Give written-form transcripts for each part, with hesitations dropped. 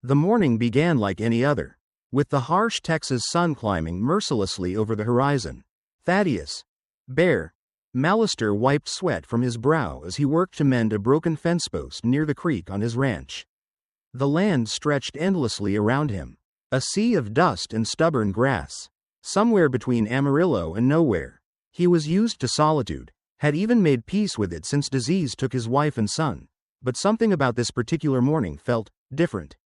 The morning began like any other, with the harsh Texas sun climbing mercilessly over the horizon. Thaddeus Bear Mallister wiped sweat from his brow as he worked to mend a broken fence post near the creek on his ranch. The land stretched endlessly around him, a sea of dust and stubborn grass, somewhere between Amarillo and nowhere. He was used to solitude, had even made peace with it since disease took his wife and son, but something about this particular morning felt different.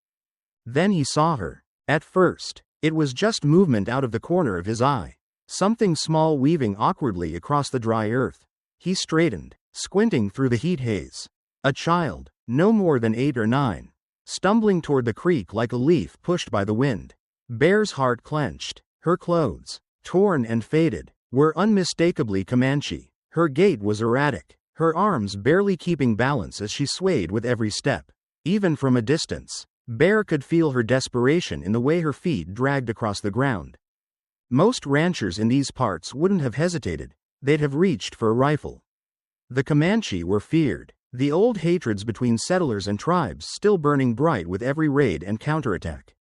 Then he saw her. At first, it was just movement out of the corner of his eye, something small weaving awkwardly across the dry earth. He straightened, squinting through the heat haze. A child, no more than 8 or 9, stumbling toward the creek like a leaf pushed by the wind. Bear's heart clenched. Her clothes, torn and faded, were unmistakably Comanche. Her gait was erratic, her arms barely keeping balance as she swayed with every step. Even from a distance, Bear could feel her desperation in the way her feet dragged across the ground. Most ranchers in these parts wouldn't have hesitated, they'd have reached for a rifle. The Comanche were feared, the old hatreds between settlers and tribes still burning bright with every raid and counterattack.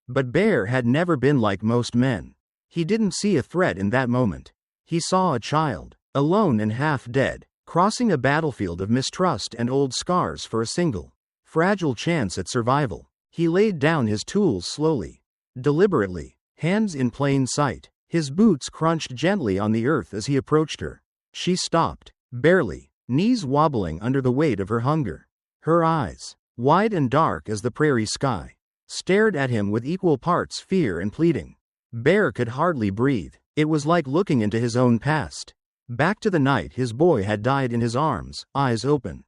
But Bear had never been like most men. He didn't see a threat in that moment. He saw a child, alone and half dead, crossing a battlefield of mistrust and old scars for a single, fragile chance at survival. He laid down his tools slowly, deliberately, hands in plain sight. His boots crunched gently on the earth as he approached her. She stopped, barely, knees wobbling under the weight of her hunger. Her eyes, wide and dark as the prairie sky, stared at him with equal parts fear and pleading. Bear could hardly breathe. It was like looking into his own past. Back to the night his boy had died in his arms, eyes open,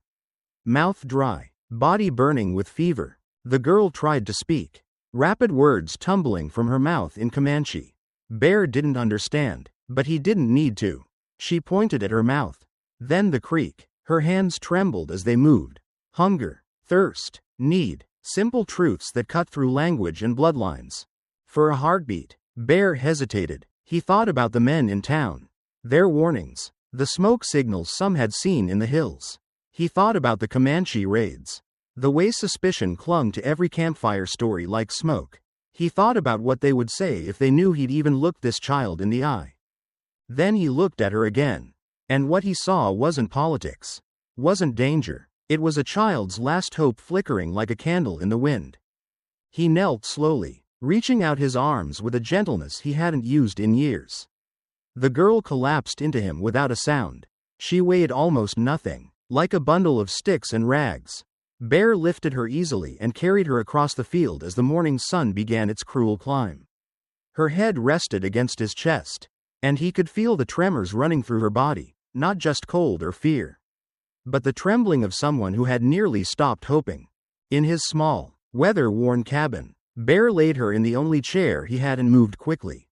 mouth dry, body burning with fever. The girl tried to speak, rapid words tumbling from her mouth in Comanche. Bear didn't understand, but he didn't need to. She pointed at her mouth, then the creek. Her hands trembled as they moved. Hunger, thirst, need, simple truths that cut through language and bloodlines. For a heartbeat, Bear hesitated. He thought about the men in town, their warnings, the smoke signals some had seen in the hills. He thought about the Comanche raids, the way suspicion clung to every campfire story like smoke. He thought about what they would say if they knew he'd even looked this child in the eye. Then he looked at her again, and what he saw wasn't politics, wasn't danger. It was a child's last hope flickering like a candle in the wind. He knelt slowly, reaching out his arms with a gentleness he hadn't used in years. The girl collapsed into him without a sound. She weighed almost nothing, like a bundle of sticks and rags. Bear lifted her easily and carried her across the field as the morning sun began its cruel climb. Her head rested against his chest, and he could feel the tremors running through her body, not just cold or fear, but the trembling of someone who had nearly stopped hoping. In his small, weather-worn cabin, Bear laid her in the only chair he had and moved quickly.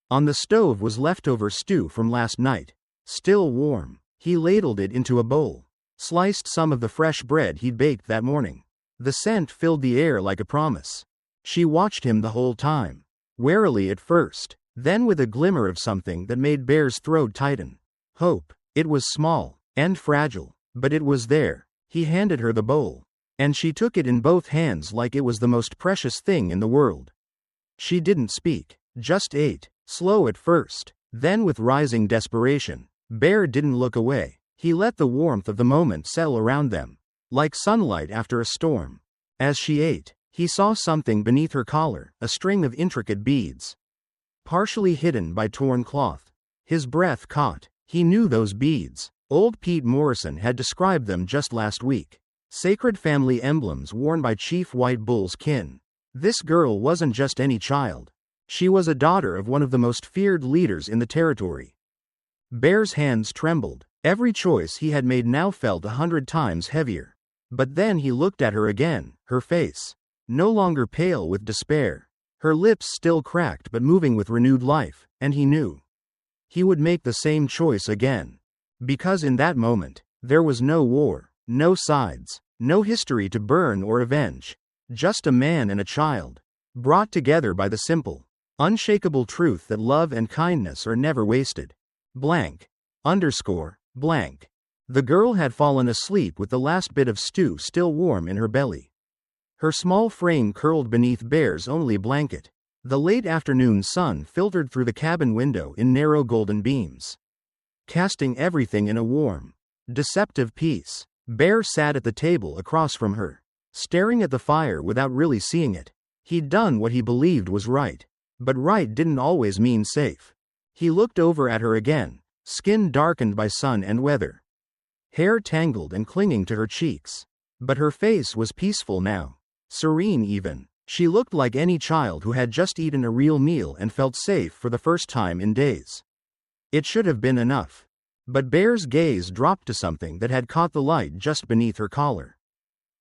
On the stove was leftover stew from last night, still warm. He ladled it into a bowl, sliced some of the fresh bread he'd baked that morning. The scent filled the air like a promise. She watched him the whole time, warily at first, then with a glimmer of something that made Bear's throat tighten. Hope. It was small and fragile, but it was there. He handed her the bowl, and she took it in both hands like it was the most precious thing in the world. She didn't speak, just ate, slow at first, then with rising desperation. Bear didn't look away. He let the warmth of the moment settle around them, like sunlight after a storm. As she ate, he saw something beneath her collar, a string of intricate beads, partially hidden by torn cloth. His breath caught. He knew those beads. Old Pete Morrison had described them just last week. Sacred family emblems worn by Chief White Bull's kin. This girl wasn't just any child. She was a daughter of one of the most feared leaders in the territory. Bear's hands trembled. Every choice he had made now felt 100 times heavier. But then he looked at her again, her face, no longer pale with despair, her lips still cracked but moving with renewed life, and he knew he would make the same choice again. Because in that moment, there was no war, no sides, no history to burn or avenge. Just a man and a child, brought together by the simple, unshakable truth that love and kindness are never wasted. Blank. Blank. The girl had fallen asleep with the last bit of stew still warm in her belly. Her small frame curled beneath Bear's only blanket. The late afternoon sun filtered through the cabin window in narrow golden beams, casting everything in a warm, deceptive peace. Bear sat at the table across from her, staring at the fire without really seeing it. He'd done what he believed was right, but right didn't always mean safe. He looked over at her again, skin darkened by sun and weather, hair tangled and clinging to her cheeks. But her face was peaceful now, serene even. She looked like any child who had just eaten a real meal and felt safe for the first time in days. It should have been enough. But Bear's gaze dropped to something that had caught the light just beneath her collar.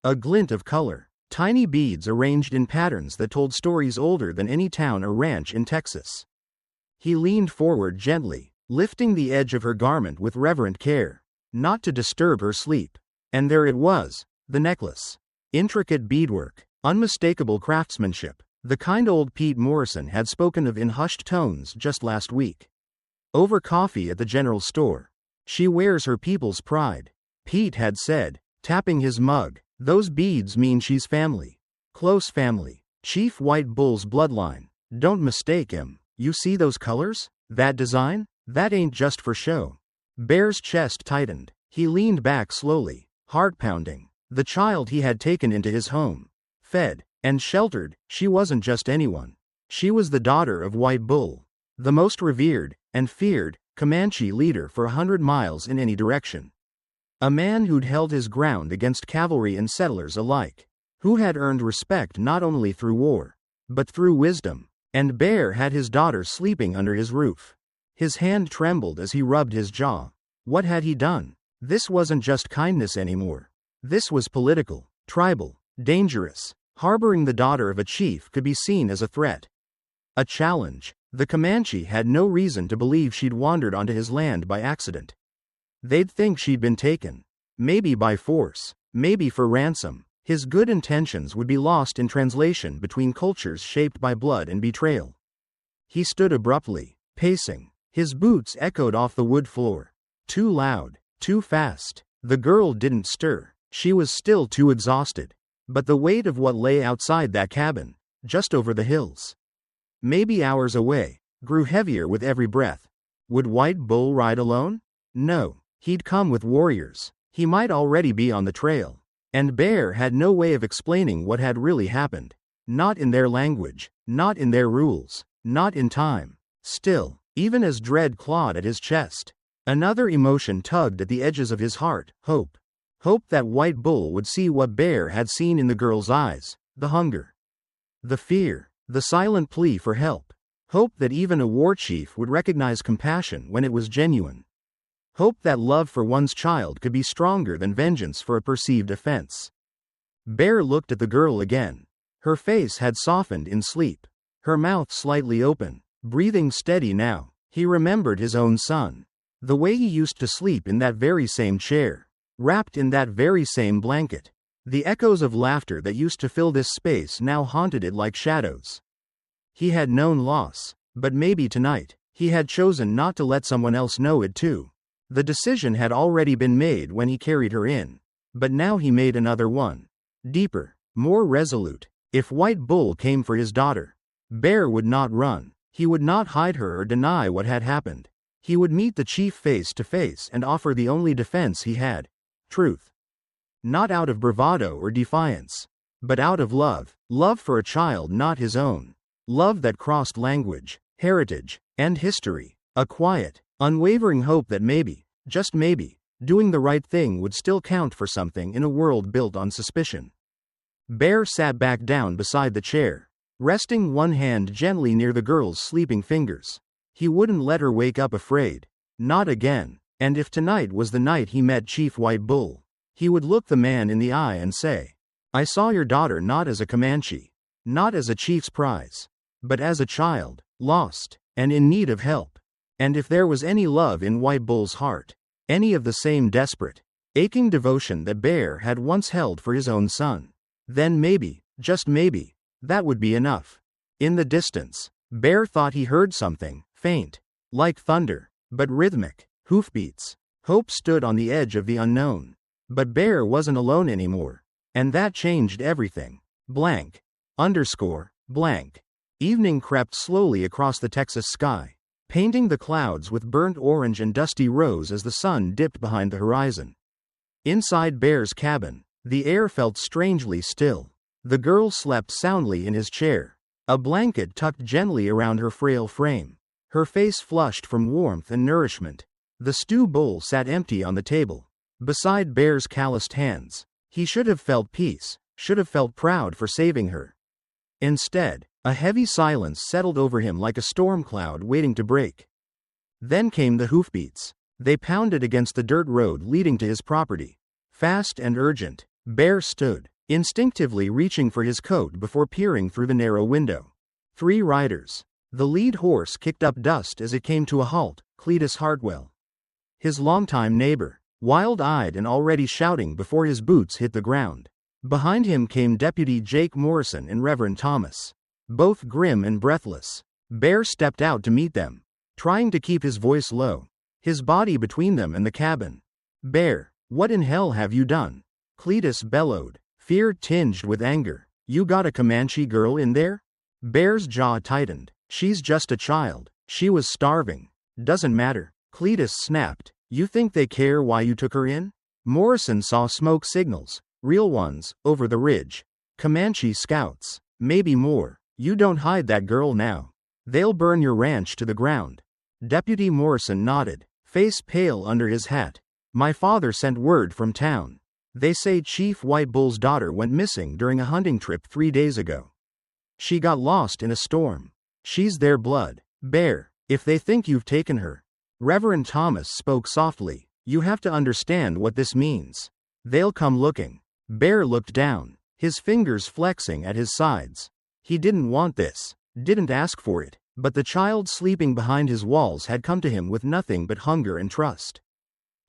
A glint of color, tiny beads arranged in patterns that told stories older than any town or ranch in Texas. He leaned forward gently, lifting the edge of her garment with reverent care, not to disturb her sleep. And there it was, the necklace. Intricate beadwork, unmistakable craftsmanship, the kind old Pete Morrison had spoken of in hushed tones just last week. Over coffee at the general store. She wears her people's pride, Pete had said, tapping his mug. Those beads mean she's family. Close family. Chief White Bull's bloodline. Don't mistake him. You see those colors? That design? That ain't just for show. Bear's chest tightened. He leaned back slowly, heart pounding. The child he had taken into his home, fed, and sheltered, she wasn't just anyone. She was the daughter of White Bull, the most revered and feared Comanche leader for 100 miles in any direction. A man who'd held his ground against cavalry and settlers alike, who had earned respect not only through war, but through wisdom. And Bear had his daughter sleeping under his roof. His hand trembled as he rubbed his jaw. What had he done? This wasn't just kindness anymore. This was political, tribal, dangerous. Harboring the daughter of a chief could be seen as a threat, a challenge. The Comanche had no reason to believe she'd wandered onto his land by accident. They'd think she'd been taken. Maybe by force, maybe for ransom. His good intentions would be lost in translation between cultures shaped by blood and betrayal. He stood abruptly, pacing. His boots echoed off the wood floor. Too loud, too fast. The girl didn't stir. She was still too exhausted. But the weight of what lay outside that cabin, just over the hills, maybe hours away, grew heavier with every breath. Would White Bull ride alone? No. He'd come with warriors. He might already be on the trail. And Bear had no way of explaining what had really happened. Not in their language, not in their rules, not in time. Still, even as dread clawed at his chest, another emotion tugged at the edges of his heart, hope. Hope that White Bull would see what Bear had seen in the girl's eyes, the hunger, the fear, the silent plea for help. Hope that even a war chief would recognize compassion when it was genuine. Hope that love for one's child could be stronger than vengeance for a perceived offense. Bear looked at the girl again. Her face had softened in sleep, her mouth slightly open, breathing steady now. He remembered his own son. The way he used to sleep in that very same chair, wrapped in that very same blanket. The echoes of laughter that used to fill this space now haunted it like shadows. He had known loss, but maybe tonight, he had chosen not to let someone else know it too. The decision had already been made when he carried her in, but now he made another one. Deeper, more resolute. If White Bull came for his daughter, Bear would not run. He would not hide her or deny what had happened. He would meet the chief face to face and offer the only defense he had, truth. Not out of bravado or defiance, but out of love. Love for a child not his own. Love that crossed language, heritage, and history. A quiet, unwavering hope that maybe, just maybe, doing the right thing would still count for something in a world built on suspicion. Bear sat back down beside the chair, resting one hand gently near the girl's sleeping fingers. He wouldn't let her wake up afraid. Not again. And if tonight was the night he met Chief White Bull, he would look the man in the eye and say, "I saw your daughter not as a Comanche, not as a chief's prize, but as a child, lost, and in need of help." And if there was any love in White Bull's heart, any of the same desperate, aching devotion that Bear had once held for his own son, then maybe, just maybe, that would be enough. In the distance, Bear thought he heard something, faint, like thunder, but rhythmic, hoofbeats. Hope stood on the edge of the unknown. But Bear wasn't alone anymore, and that changed everything. blank, underscore, blank. Evening crept slowly across the Texas sky, painting the clouds with burnt orange and dusty rose as the sun dipped behind the horizon. Inside Bear's cabin, the air felt strangely still. The girl slept soundly in his chair, a blanket tucked gently around her frail frame, her face flushed from warmth and nourishment. The stew bowl sat empty on the table, beside Bear's calloused hands. He should have felt peace, should have felt proud for saving her. Instead, a heavy silence settled over him like a storm cloud waiting to break. Then came the hoofbeats. They pounded against the dirt road leading to his property. Fast and urgent, Bear stood, instinctively reaching for his coat before peering through the narrow window. 3 riders. The lead horse kicked up dust as it came to a halt, Cletus Hartwell. His longtime neighbor, wild-eyed and already shouting before his boots hit the ground. Behind him came Deputy Jake Morrison and Reverend Thomas, both grim and breathless. Bear stepped out to meet them, trying to keep his voice low, his body between them and the cabin. "Bear, what in hell have you done?" Cletus bellowed, fear tinged with anger. "You got a Comanche girl in there?" Bear's jaw tightened. "She's just a child. She was starving." "Doesn't matter," Cletus snapped. "You think they care why you took her in?" Morrison saw smoke signals, real ones, over the ridge. Comanche scouts, maybe more. "You don't hide that girl now. They'll burn your ranch to the ground." Deputy Morrison nodded, face pale under his hat. "My father sent word from town. They say Chief White Bull's daughter went missing during a hunting trip 3 days ago. She got lost in a storm. She's their blood. Bear, if they think you've taken her." Reverend Thomas spoke softly. "You have to understand what this means. They'll come looking." Bear looked down, his fingers flexing at his sides. He didn't want this, didn't ask for it, but the child sleeping behind his walls had come to him with nothing but hunger and trust.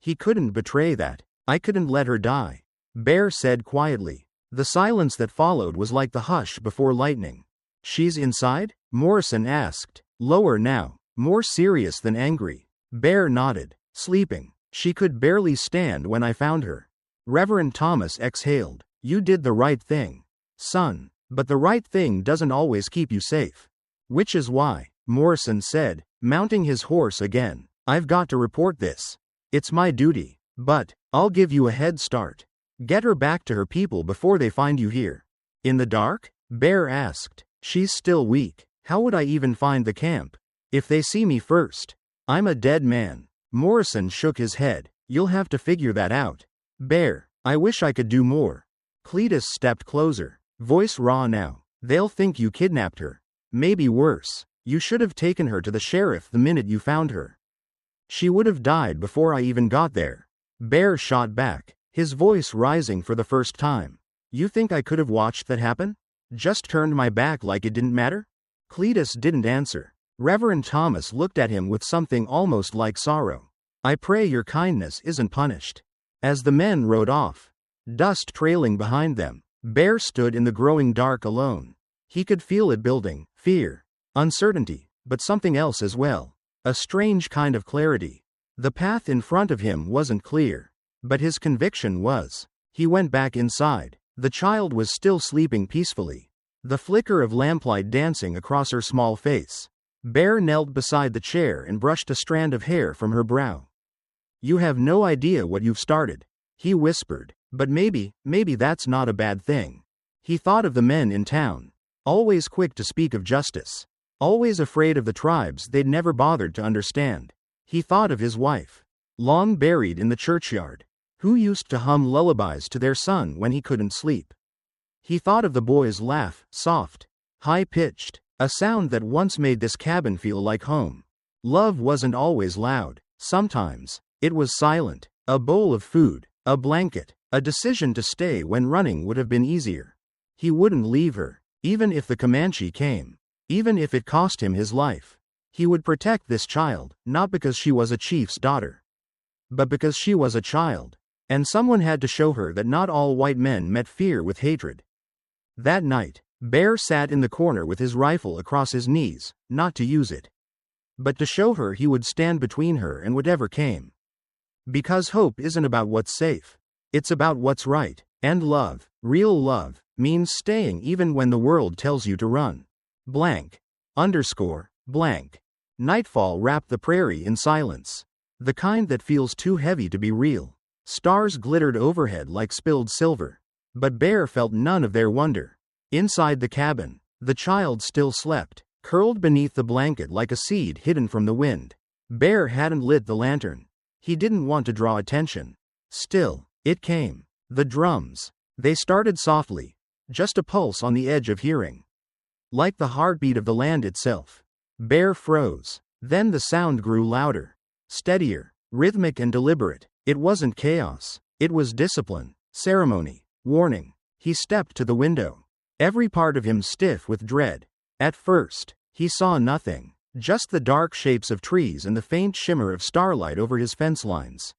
He couldn't betray that. "I couldn't let her die," Bear said quietly. The silence that followed was like the hush before lightning. "She's inside?" Morrison asked, lower now, more serious than angry. Bear nodded. "Sleeping. She could barely stand when I found her." Reverend Thomas exhaled. "You did the right thing, son. But the right thing doesn't always keep you safe." "Which is why," Morrison said, mounting his horse again, "I've got to report this. It's my duty. But I'll give you a head start. Get her back to her people before they find you here." "In the dark?" Bear asked. "She's still weak. How would I even find the camp? If they see me first, I'm a dead man." Morrison shook his head. "You'll have to figure that out." "Bear, I wish I could do more." Cletus stepped closer, voice raw now. "They'll think you kidnapped her. Maybe worse. You should have taken her to the sheriff the minute you found her. She would have died before I even got there." Bear shot back, his voice rising for the first time. "You think I could have watched that happen? Just turned my back like it didn't matter?" Cletus didn't answer. Reverend Thomas looked at him with something almost like sorrow. "I pray your kindness isn't punished." As the men rode off, dust trailing behind them, Bear stood in the growing dark alone. He could feel it building, fear, uncertainty, but something else as well. A strange kind of clarity. The path in front of him wasn't clear, but his conviction was. He went back inside. The child was still sleeping peacefully, the flicker of lamplight dancing across her small face. Bear knelt beside the chair and brushed a strand of hair from her brow. "You have no idea what you've started," he whispered, "but maybe that's not a bad thing." He thought of the men in town, always quick to speak of justice, always afraid of the tribes they'd never bothered to understand. He thought of his wife, long buried in the churchyard, who used to hum lullabies to their son when he couldn't sleep. He thought of the boy's laugh, soft, high-pitched, a sound that once made this cabin feel like home. Love wasn't always loud. Sometimes it was silent. A bowl of food, a blanket, a decision to stay when running would have been easier. He wouldn't leave her, even if the Comanche came, even if it cost him his life. He would protect this child, not because she was a chief's daughter, but because she was a child, and someone had to show her that not all white men met fear with hatred. That night, Bear sat in the corner with his rifle across his knees, not to use it, but to show her he would stand between her and whatever came. Because hope isn't about what's safe. It's about what's right, and love, Real love means staying even when the world tells you to run. Blank. Underscore. Blank. Nightfall wrapped the prairie in silence. The kind that feels too heavy to be real. Stars glittered overhead like spilled silver. But Bear felt none of their wonder. Inside the cabin, the child still slept, curled beneath the blanket like a seed hidden from the wind. Bear hadn't lit the lantern. He didn't want to draw attention. Still, it came. The drums. They started softly, just a pulse on the edge of hearing. Like the heartbeat of the land itself. Bear froze. Then the sound grew louder. Steadier, rhythmic and deliberate. It wasn't chaos. It was discipline, ceremony, warning. He stepped to the window. Every part of him stiff with dread. At first, he saw nothing. Just the dark shapes of trees and the faint shimmer of starlight over his fence lines.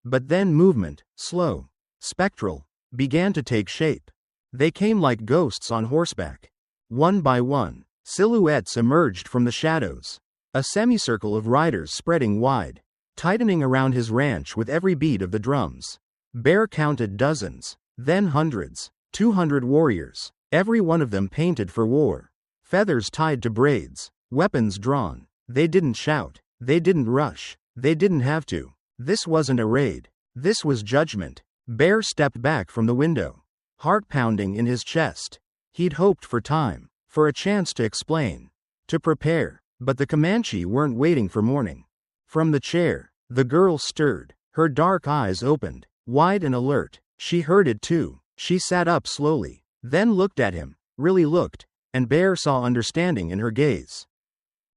But then movement, slow, spectral, began to take shape. They came like ghosts on horseback. One by one, silhouettes emerged from the shadows. A semicircle of riders spreading wide, tightening around his ranch with every beat of the drums. Bear counted dozens, then hundreds, 200 warriors, every one of them painted for war. Feathers tied to braids, weapons drawn. They didn't shout, they didn't rush, they didn't have to. This wasn't a raid. This was judgment. Bear stepped back from the window, heart pounding in his chest. He'd hoped for time, for a chance to explain, to prepare, but the Comanche weren't waiting for morning. From the chair, the girl stirred, her dark eyes opened, wide and alert. She heard it too. She sat up slowly, then looked at him, really looked, and Bear saw understanding in her gaze.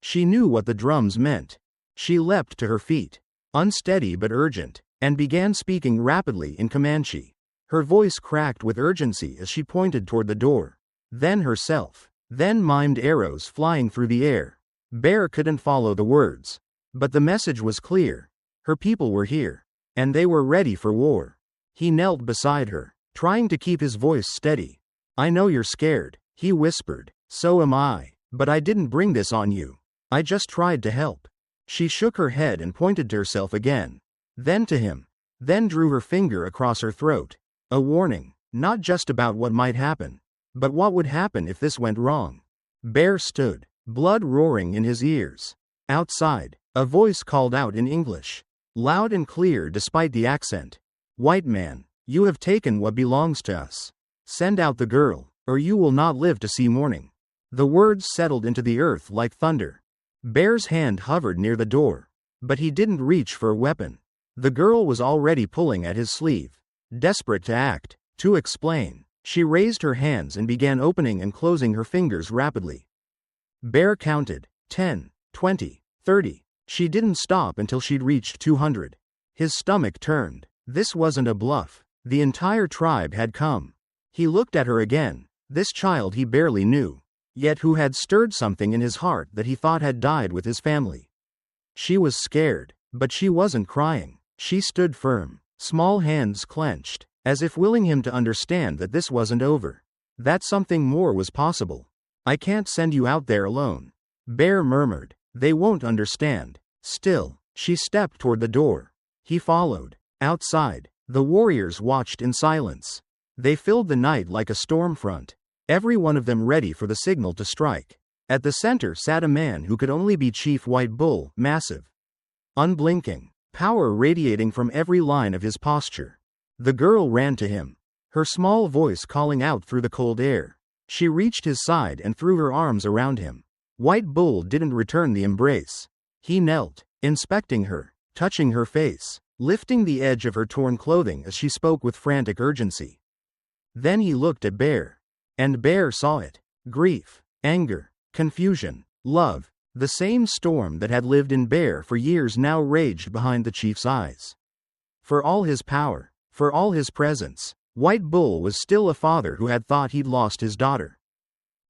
She knew what the drums meant. She leapt to her feet, unsteady but urgent, and began speaking rapidly in Comanche. Her voice cracked with urgency as she pointed toward the door. Then herself. Then mimed arrows flying through the air. Bear couldn't follow the words. But the message was clear. Her people were here. And they were ready for war. He knelt beside her, trying to keep his voice steady. "I know you're scared," he whispered. "So am I. But I didn't bring this on you. I just tried to help." She shook her head and pointed to herself again. Then to him. Then drew her finger across her throat. A warning, not just about what might happen, but what would happen if this went wrong. Bear stood, blood roaring in his ears. Outside, a voice called out in English, loud and clear despite the accent. "White man, you have taken what belongs to us. Send out the girl, or you will not live to see morning." The words settled into the earth like thunder. Bear's hand hovered near the door, but he didn't reach for a weapon. The girl was already pulling at his sleeve, desperate to act, to explain. She raised her hands and began opening and closing her fingers rapidly. Bear counted, 10, 20, 30. She didn't stop until she'd reached 200. His stomach turned. This wasn't a bluff. The entire tribe had come. He looked at her again, this child he barely knew, yet who had stirred something in his heart that he thought had died with his family. She was scared, but she wasn't crying. She stood firm, small hands clenched, as if willing him to understand that this wasn't over, that something more was possible. "I can't send you out there alone," Bear murmured. "They won't understand." Still, she stepped toward the door. He followed. Outside, the warriors watched in silence. They filled the night like a storm front, every one of them ready for the signal to strike. At the center sat a man who could only be Chief White Bull, massive, unblinking, power radiating from every line of his posture. The girl ran to him, her small voice calling out through the cold air. She reached his side and threw her arms around him. White Bull didn't return the embrace. He knelt, inspecting her, touching her face, lifting the edge of her torn clothing as she spoke with frantic urgency. Then he looked at Bear. And Bear saw it. Grief, anger, confusion, love. The same storm that had lived in Bear for years now raged behind the chief's eyes. For all his power, for all his presence, White Bull was still a father who had thought he'd lost his daughter.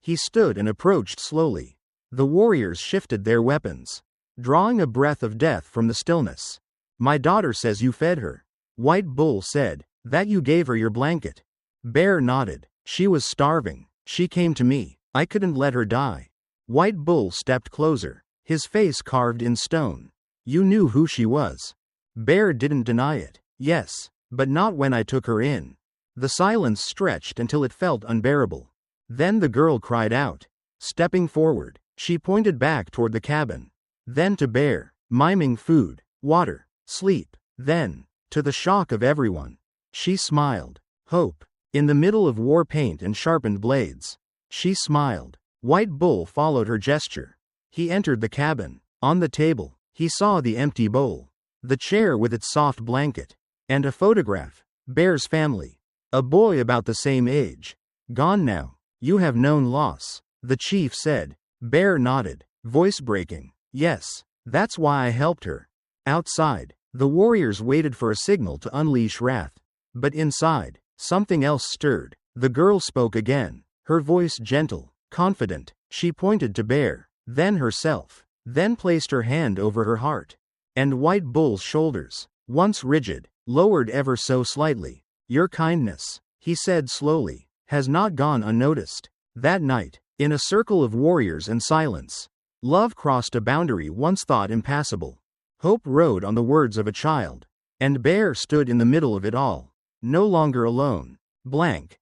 He stood and approached slowly. The warriors shifted their weapons, drawing a breath of death from the stillness. "My daughter says you fed her," White Bull said. "That you gave her your blanket." Bear nodded. "She was starving. She came to me. I couldn't let her die." White Bull stepped closer, his face carved in stone. "You knew who she was." Bear didn't deny it. "Yes, but not when I took her in." The silence stretched until it felt unbearable. Then the girl cried out. Stepping forward, she pointed back toward the cabin. Then to Bear, miming food, water, sleep. Then, to the shock of everyone, she smiled. Hope. In the middle of war paint and sharpened blades. She smiled. White Bull followed her gesture. He entered the cabin. On the table, he saw the empty bowl, the chair with its soft blanket, and a photograph. Bear's family. A boy about the same age. Gone now. You have known loss, the chief said. Bear nodded, voice breaking. Yes, that's why I helped her. Outside, the warriors waited for a signal to unleash wrath. But inside, something else stirred. The girl spoke again, her voice gentle, confident. She pointed to Bear, then herself, then placed her hand over her heart. And White Bull's shoulders, once rigid, lowered ever so slightly. Your kindness, he said slowly, has not gone unnoticed. That night, in a circle of warriors and silence, love crossed a boundary once thought impassable. Hope rode on the words of a child. And Bear stood in the middle of it all. No longer alone. Blank.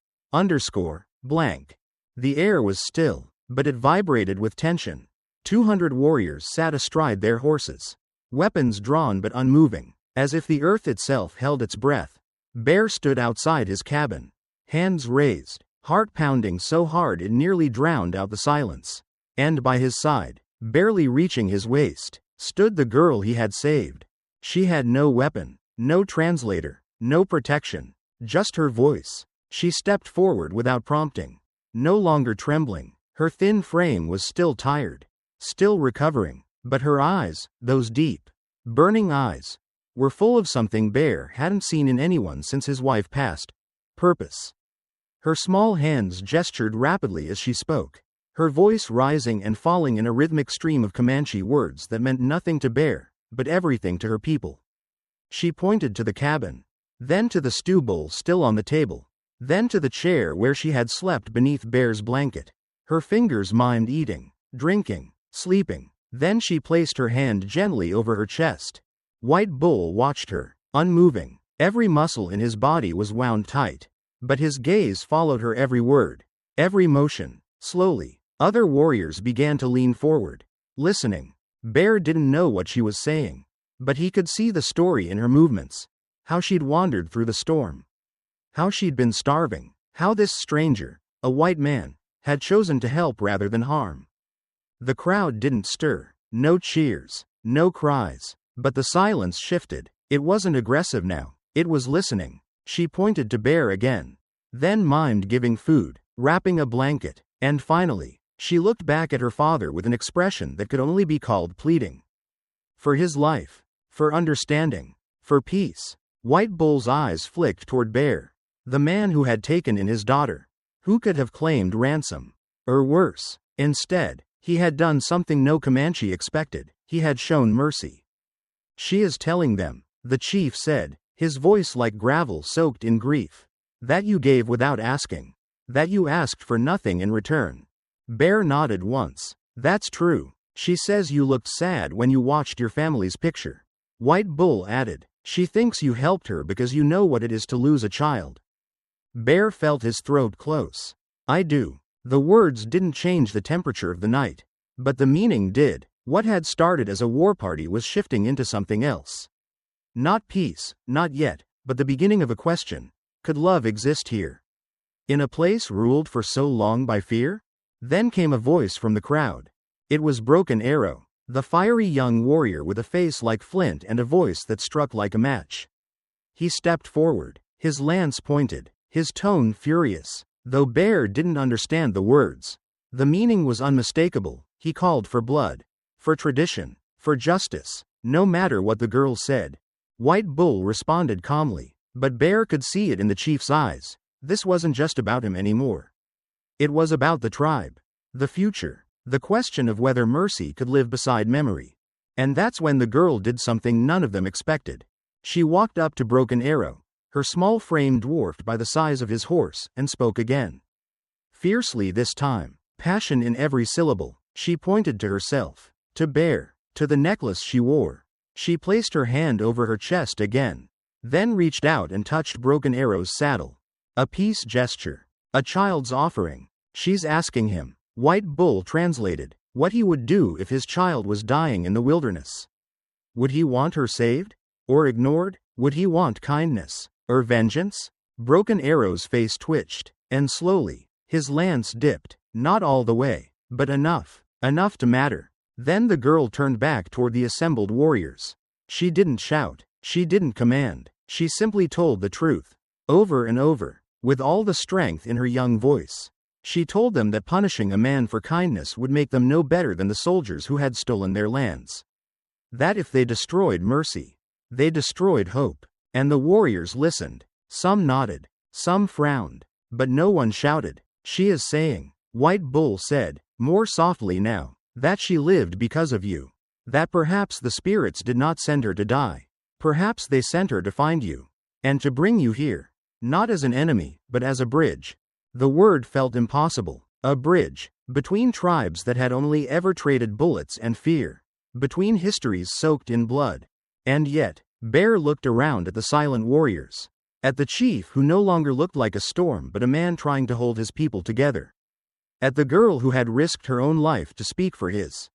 Blank. The air was still, but it vibrated with tension. 200 warriors sat astride their horses, weapons drawn but unmoving, as if the earth itself held its breath. Bear stood outside his cabin, hands raised, heart pounding so hard it nearly drowned out the silence. And by his side, barely reaching his waist, stood the girl he had saved. She had no weapon, no translator, no protection, just her voice. She stepped forward without prompting, no longer trembling. Her thin frame was still tired, still recovering, but her eyes, those deep, burning eyes, were full of something Bear hadn't seen in anyone since his wife passed. Purpose. Her small hands gestured rapidly as she spoke, her voice rising and falling in a rhythmic stream of Comanche words that meant nothing to Bear, but everything to her people. She pointed to the cabin, then to the stew bowl still on the table, then to the chair where she had slept beneath Bear's blanket. Her fingers mimed eating, drinking, sleeping. Then she placed her hand gently over her chest. White Bull watched her, unmoving. Every muscle in his body was wound tight, but his gaze followed her every word, every motion. Slowly, other warriors began to lean forward, listening. Bear didn't know what she was saying, but he could see the story in her movements. How she'd wandered through the storm. How she'd been starving. How this stranger, a white man, had chosen to help rather than harm. The crowd didn't stir. No cheers, no cries. But the silence shifted. It wasn't aggressive now. It was listening. She pointed to Bear again. Then mimed giving food, wrapping a blanket. And finally, she looked back at her father with an expression that could only be called pleading. For his life. For understanding. For peace. White Bull's eyes flicked toward Bear, the man who had taken in his daughter, who could have claimed ransom. Or worse. Instead, he had done something no Comanche expected. He had shown mercy. She is telling them, the chief said, his voice like gravel soaked in grief, that you gave without asking, that you asked for nothing in return. Bear nodded once. That's true. She says you looked sad when you watched your family's picture. White Bull added, she thinks you helped her because you know what it is to lose a child. Bear felt his throat close. I do. The words didn't change the temperature of the night, but the meaning did. What had started as a war party was shifting into something else. Not peace, not yet, but the beginning of a question. Could love exist here? In a place ruled for so long by fear? Then came a voice from the crowd. It was Broken Arrow, the fiery young warrior with a face like flint and a voice that struck like a match. He stepped forward, his lance pointed, his tone furious. Though Bear didn't understand the words, the meaning was unmistakable. He called for blood, for tradition, for justice, no matter what the girl said. White Bull responded calmly, but Bear could see it in the chief's eyes. This wasn't just about him anymore. It was about the tribe, the future, the question of whether mercy could live beside memory. And that's when the girl did something none of them expected. She walked up to Broken Arrow, her small frame dwarfed by the size of his horse, and spoke again. Fiercely this time, passion in every syllable. She pointed to herself, to Bear, to the necklace she wore. She placed her hand over her chest again, then reached out and touched Broken Arrow's saddle. A peace gesture. A child's offering. She's asking him, White Bull translated, what he would do if his child was dying in the wilderness. Would he want her saved? Or ignored? Would he want kindness? Or vengeance? Broken Arrow's face twitched, and slowly, his lance dipped, not all the way, but enough to matter. Then the girl turned back toward the assembled warriors. She didn't shout, she didn't command, she simply told the truth, over and over, with all the strength in her young voice. She told them that punishing a man for kindness would make them no better than the soldiers who had stolen their lands. That if they destroyed mercy, they destroyed hope. And the warriors listened. Some nodded, some frowned, but no one shouted. She is saying, White Bull said, more softly now, that she lived because of you. That perhaps the spirits did not send her to die. Perhaps they sent her to find you. And to bring you here. Not as an enemy, but as a bridge. The word felt impossible. A bridge. Between tribes that had only ever traded bullets and fear. Between histories soaked in blood. And yet, Bear looked around at the silent warriors. At the chief who no longer looked like a storm but a man trying to hold his people together. At the girl who had risked her own life to speak for his.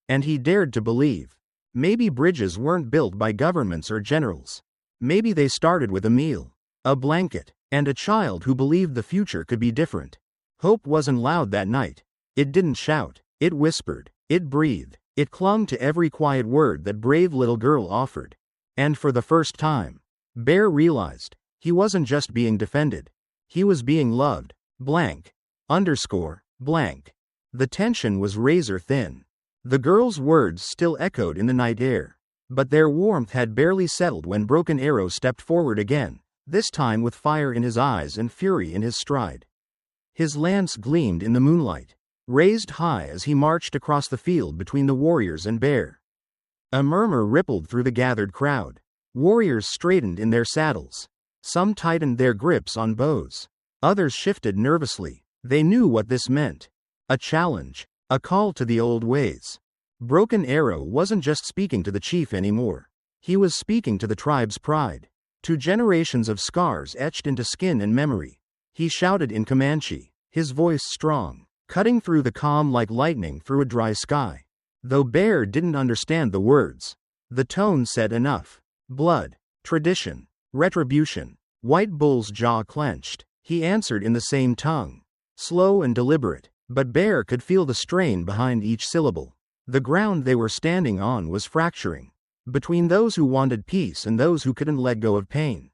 And he dared to believe. Maybe bridges weren't built by governments or generals. Maybe they started with a meal, a blanket, and a child who believed the future could be different. Hope wasn't loud that night. It didn't shout, it whispered, it breathed, it clung to every quiet word that brave little girl offered. And for the first time, Bear realized, he wasn't just being defended. He was being loved. Blank. Blank. The tension was razor thin. The girl's words still echoed in the night air. But their warmth had barely settled when Broken Arrow stepped forward again, this time with fire in his eyes and fury in his stride. His lance gleamed in the moonlight, raised high as he marched across the field between the warriors and Bear. A murmur rippled through the gathered crowd. Warriors straightened in their saddles. Some tightened their grips on bows. Others shifted nervously. They knew what this meant. A challenge. A call to the old ways. Broken Arrow wasn't just speaking to the chief anymore. He was speaking to the tribe's pride. To generations of scars etched into skin and memory. He shouted in Comanche, his voice strong, cutting through the calm like lightning through a dry sky. Though Bear didn't understand the words, the tone said enough. Blood, tradition, retribution. White Bull's jaw clenched. He answered in the same tongue, slow and deliberate, but Bear could feel the strain behind each syllable. The ground they were standing on was fracturing, between those who wanted peace and those who couldn't let go of pain.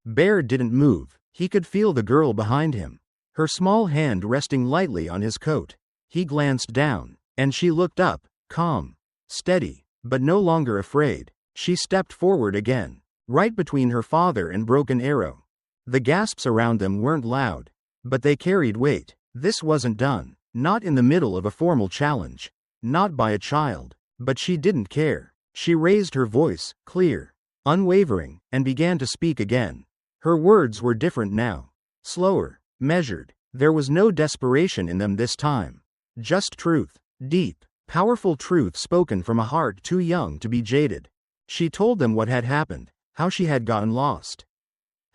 Bear didn't move. He could feel the girl behind him, her small hand resting lightly on his coat. He glanced down, and she looked up, calm, steady, but no longer afraid. She stepped forward again, right between her father and Broken Arrow. The gasps around them weren't loud, but they carried weight. This wasn't done, not in the middle of a formal challenge, not by a child, but she didn't care. She raised her voice, clear, unwavering, and began to speak again. Her words were different now, slower, measured. There was no desperation in them this time. Just truth, deep, powerful truth spoken from a heart too young to be jaded. She told them what had happened, how she had gotten lost,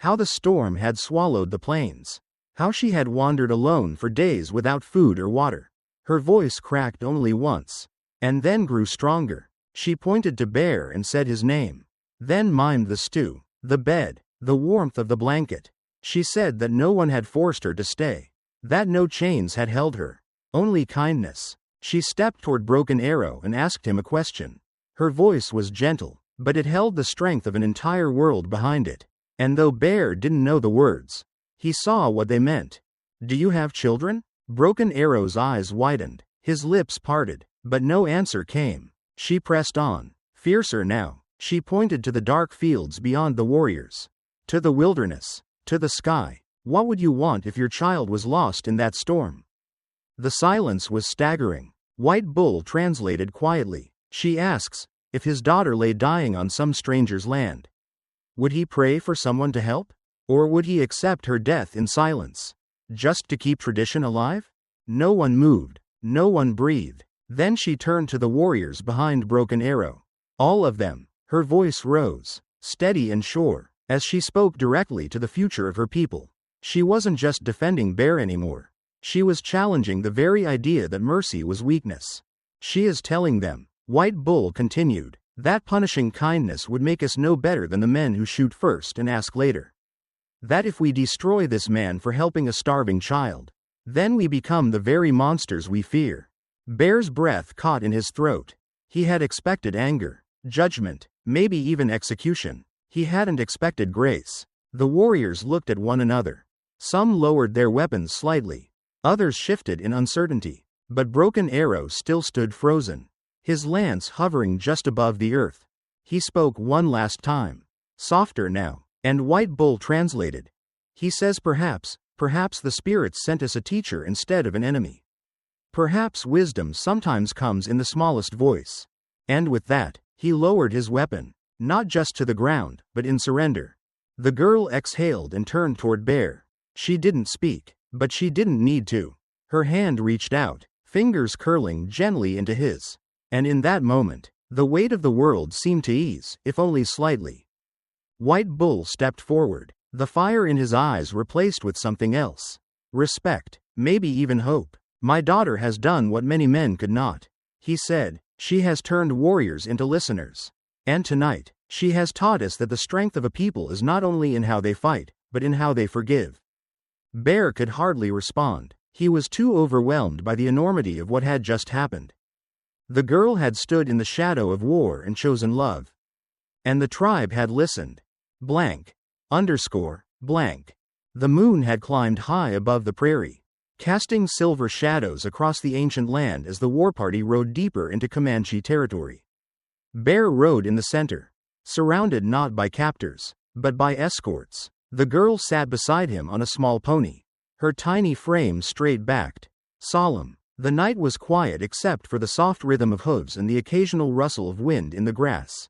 how the storm had swallowed the plains, how she had wandered alone for days without food or water. Her voice cracked only once, and then grew stronger. She pointed to Bear and said his name, then mimed the stew, the bed, the warmth of the blanket. She said that no one had forced her to stay, that no chains had held her, only kindness. She stepped toward Broken Arrow and asked him a question. Her voice was gentle, but it held the strength of an entire world behind it. And though Bear didn't know the words, he saw what they meant. Do you have children? Broken Arrow's eyes widened, his lips parted, but no answer came. She pressed on, fiercer now. She pointed to the dark fields beyond the warriors, to the wilderness, to the sky. What would you want if your child was lost in that storm? The silence was staggering. White Bull translated quietly. She asks, if his daughter lay dying on some stranger's land, would he pray for someone to help? Or would he accept her death in silence, just to keep tradition alive? No one moved, no one breathed. Then she turned to the warriors behind Broken Arrow. All of them. Her voice rose, steady and sure, as she spoke directly to the future of her people. She wasn't just defending Bear anymore. She was challenging the very idea that mercy was weakness. She is telling them, White Bull continued, that punishing kindness would make us no better than the men who shoot first and ask later. That if we destroy this man for helping a starving child, then we become the very monsters we fear. Bear's breath caught in his throat. He had expected anger, judgment, maybe even execution. He hadn't expected grace. The warriors looked at one another. Some lowered their weapons slightly. Others shifted in uncertainty. But Broken Arrow still stood frozen, his lance hovering just above the earth. He spoke one last time. Softer now. And White Bull translated. He says perhaps the spirits sent us a teacher instead of an enemy. Perhaps wisdom sometimes comes in the smallest voice. And with that, he lowered his weapon, not just to the ground, but in surrender. The girl exhaled and turned toward Bear. She didn't speak, but she didn't need to. Her hand reached out, fingers curling gently into his. And in that moment, the weight of the world seemed to ease, if only slightly. White Bull stepped forward, the fire in his eyes replaced with something else. Respect, maybe even hope. My daughter has done what many men could not, he said. She has turned warriors into listeners. And tonight, she has taught us that the strength of a people is not only in how they fight, but in how they forgive. Bear could hardly respond. He was too overwhelmed by the enormity of what had just happened. The girl had stood in the shadow of war and chosen love. And the tribe had listened. Blank. Blank. The moon had climbed high above the prairie, casting silver shadows across the ancient land as the war party rode deeper into Comanche territory. Bear rode in the center, surrounded not by captors, but by escorts. The girl sat beside him on a small pony, her tiny frame straight-backed, solemn. The night was quiet except for the soft rhythm of hooves and the occasional rustle of wind in the grass.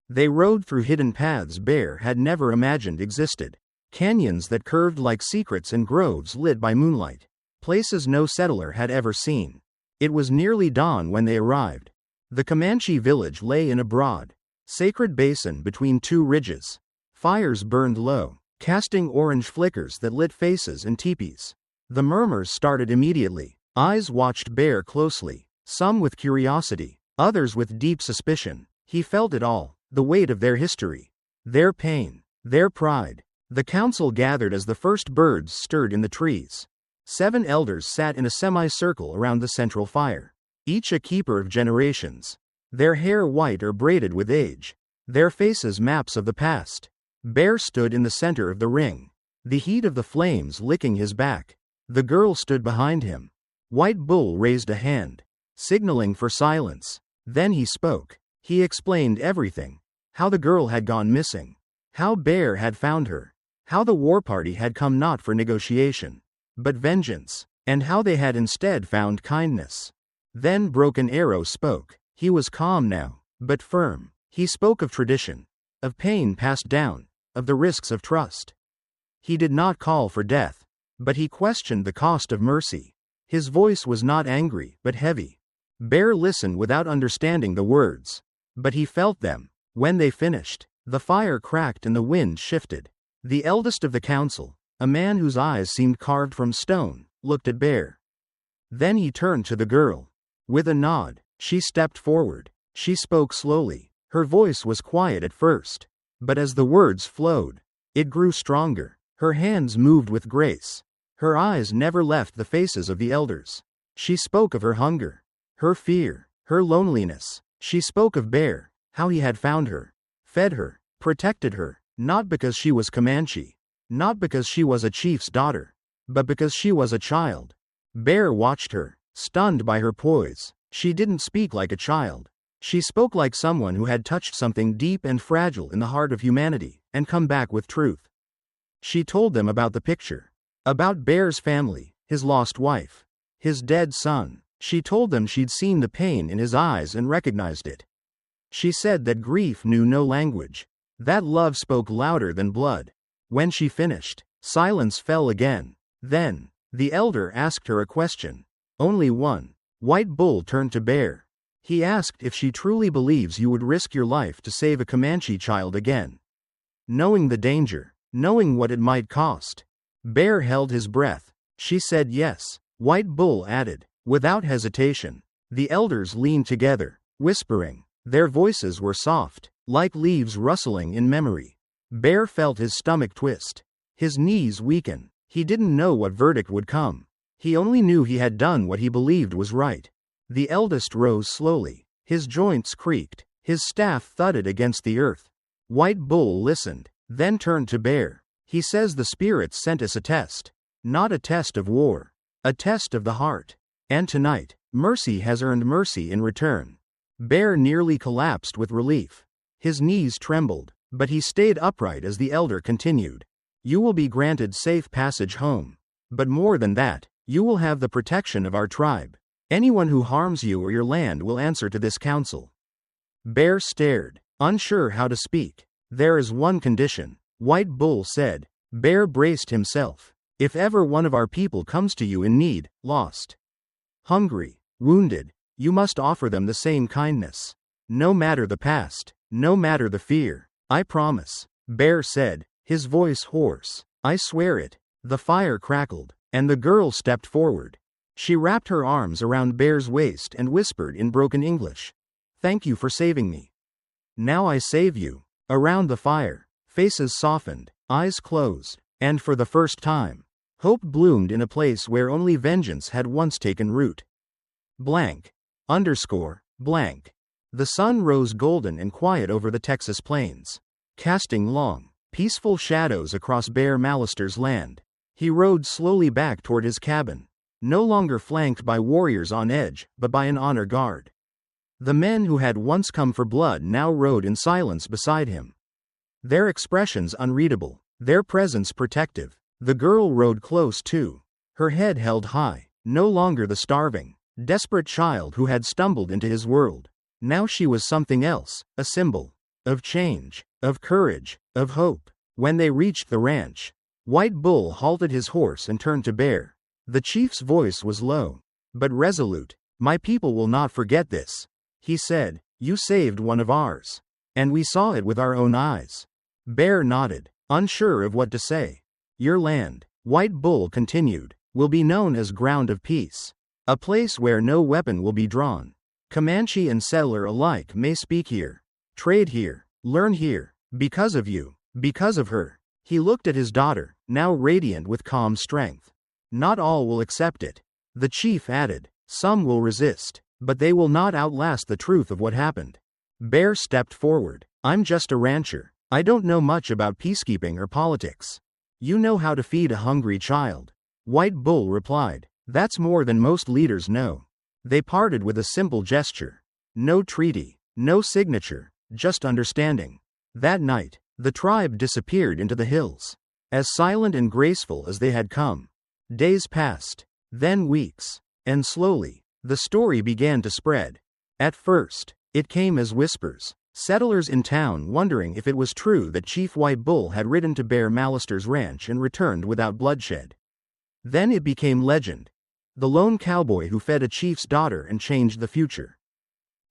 They rode through hidden paths Bear had never imagined existed, canyons that curved like secrets and groves lit by moonlight, places no settler had ever seen. It was nearly dawn when they arrived. The Comanche village lay in a broad, sacred basin between two ridges. Fires burned low, casting orange flickers that lit faces and teepees. The murmurs started immediately. Eyes watched Bear closely, some with curiosity, others with deep suspicion. He felt it all, the weight of their history, their pain, their pride. The council gathered as the first birds stirred in the trees. 7 elders sat in a semicircle around the central fire, each a keeper of generations, their hair white or braided with age, their faces maps of the past. Bear stood in the center of the ring, the heat of the flames licking his back. The girl stood behind him. White Bull raised a hand, signaling for silence. Then he spoke. He explained everything. How the girl had gone missing. How Bear had found her. How the war party had come not for negotiation, but vengeance. And how they had instead found kindness. Then Broken Arrow spoke. He was calm now, but firm. He spoke of tradition, of pain passed down, of the risks of trust. He did not call for death, but he questioned the cost of mercy. His voice was not angry, but heavy. Bear listened without understanding the words, but he felt them. When they finished, the fire cracked and the wind shifted. The eldest of the council, a man whose eyes seemed carved from stone, looked at Bear. Then he turned to the girl. With a nod, she stepped forward. She spoke slowly. Her voice was quiet at first, but as the words flowed, it grew stronger. Her hands moved with grace. Her eyes never left the faces of the elders. She spoke of her hunger, her fear, her loneliness. She spoke of Bear, how he had found her, fed her, protected her, not because she was Comanche, not because she was a chief's daughter, but because she was a child. Bear watched her, stunned by her poise. She didn't speak like a child. She spoke like someone who had touched something deep and fragile in the heart of humanity, and come back with truth. She told them about the picture. About Bear's family, his lost wife, his dead son. She told them she'd seen the pain in his eyes and recognized it. She said that grief knew no language, that love spoke louder than blood. When she finished, silence fell again. Then, the elder asked her a question. Only one. White Bull turned to Bear. He asked if she truly believes you would risk your life to save a Comanche child again. Knowing the danger, knowing what it might cost. Bear held his breath. She said yes. White Bull added, without hesitation. The elders leaned together, whispering. Their voices were soft, like leaves rustling in memory. Bear felt his stomach twist. His knees weaken. He didn't know what verdict would come. He only knew he had done what he believed was right. The eldest rose slowly. His joints creaked. His staff thudded against the earth. White Bull listened, then turned to Bear. He says the spirits sent us a test. Not a test of war. A test of the heart. And tonight, mercy has earned mercy in return. Bear nearly collapsed with relief. His knees trembled, but he stayed upright as the elder continued. You will be granted safe passage home. But more than that, you will have the protection of our tribe. Anyone who harms you or your land will answer to this council. Bear stared, unsure how to speak. There is one condition, White Bull said. Bear braced himself. If ever one of our people comes to you in need, lost, hungry, wounded, you must offer them the same kindness. No matter the past, no matter the fear. I promise, Bear said, his voice hoarse. I swear it. The fire crackled, and the girl stepped forward. She wrapped her arms around Bear's waist and whispered in broken English. Thank you for saving me. Now I save you. Around the fire, faces softened, eyes closed, and for the first time, hope bloomed in a place where only vengeance had once taken root. Blank. Blank. The sun rose golden and quiet over the Texas plains, casting long, peaceful shadows across Bear Mallister's land. He rode slowly back toward his cabin, no longer flanked by warriors on edge, but by an honor guard. The men who had once come for blood now rode in silence beside him. Their expressions unreadable, their presence protective. The girl rode close too, her head held high, no longer the starving, desperate child who had stumbled into his world. Now she was something else, a symbol of change, of courage, of hope. When they reached the ranch, White Bull halted his horse and turned to Bear. The chief's voice was low, but resolute. My people will not forget this, he said. You saved one of ours, and we saw it with our own eyes. Bear nodded, unsure of what to say. Your land, White Bull continued, will be known as ground of peace. A place where no weapon will be drawn. Comanche and settler alike may speak here, trade here, learn here, because of you, because of her. He looked at his daughter, now radiant with calm strength. Not all will accept it, the chief added. Some will resist, but they will not outlast the truth of what happened. Bear stepped forward. I'm just a rancher. I don't know much about peacekeeping or politics. You know how to feed a hungry child. White Bull replied. That's more than most leaders know. They parted with a simple gesture. No treaty, no signature, just understanding. That night, the tribe disappeared into the hills, as silent and graceful as they had come. Days passed, then weeks, and slowly, the story began to spread. At first, it came as whispers. Settlers in town wondering if it was true that Chief White Bull had ridden to Bear Mallister's ranch and returned without bloodshed. Then it became legend. The lone cowboy who fed a chief's daughter and changed the future.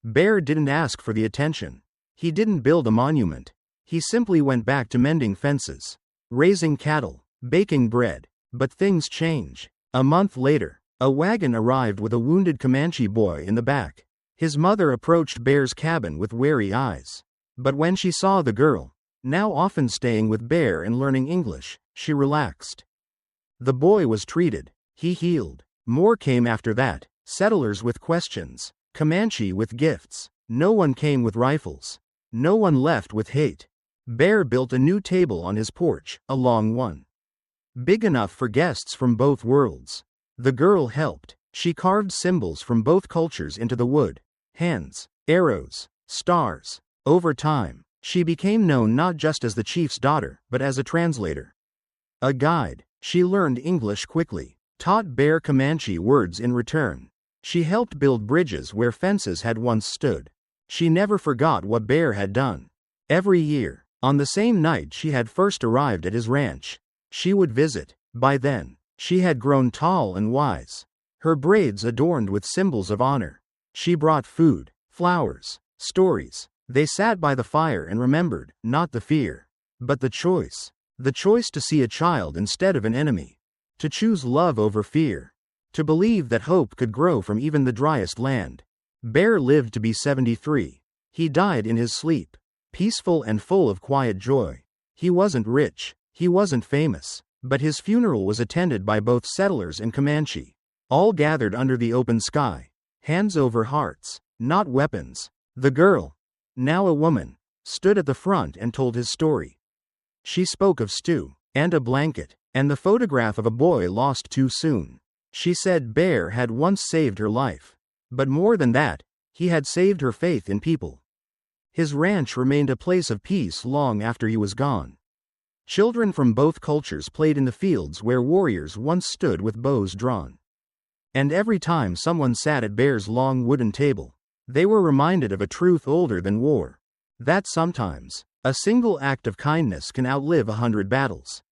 Bear didn't ask for the attention. He didn't build a monument. He simply went back to mending fences, raising cattle, baking bread. But things change. A month later, a wagon arrived with a wounded Comanche boy in the back. His mother approached Bear's cabin with wary eyes. But when she saw the girl, now often staying with Bear and learning English, she relaxed. The boy was treated. He healed. More came after that, settlers with questions, Comanche with gifts. No one came with rifles. No one left with hate. Bear built a new table on his porch, a long one, big enough for guests from both worlds. The girl helped. She carved symbols from both cultures into the wood. Hands, arrows, stars. Over time, she became known not just as the chief's daughter, but as a translator. A guide. She learned English quickly, taught Bear Comanche words in return. She helped build bridges where fences had once stood. She never forgot what Bear had done. Every year, on the same night she had first arrived at his ranch, she would visit. By then, she had grown tall and wise, her braids adorned with symbols of honor. She brought food, flowers, stories. They sat by the fire and remembered, not the fear, but the choice. The choice to see a child instead of an enemy. To choose love over fear. To believe that hope could grow from even the driest land. Bear lived to be 73. He died in his sleep. Peaceful and full of quiet joy. He wasn't rich. He wasn't famous. But his funeral was attended by both settlers and Comanche. All gathered under the open sky. Hands over hearts. Not weapons. The girl, now a woman, stood at the front and told his story. She spoke of stew, and a blanket, and the photograph of a boy lost too soon. She said Bear had once saved her life. But more than that, he had saved her faith in people. His ranch remained a place of peace long after he was gone. Children from both cultures played in the fields where warriors once stood with bows drawn. And every time someone sat at Bear's long wooden table, they were reminded of a truth older than war. That sometimes, a single act of kindness can outlive 100 battles.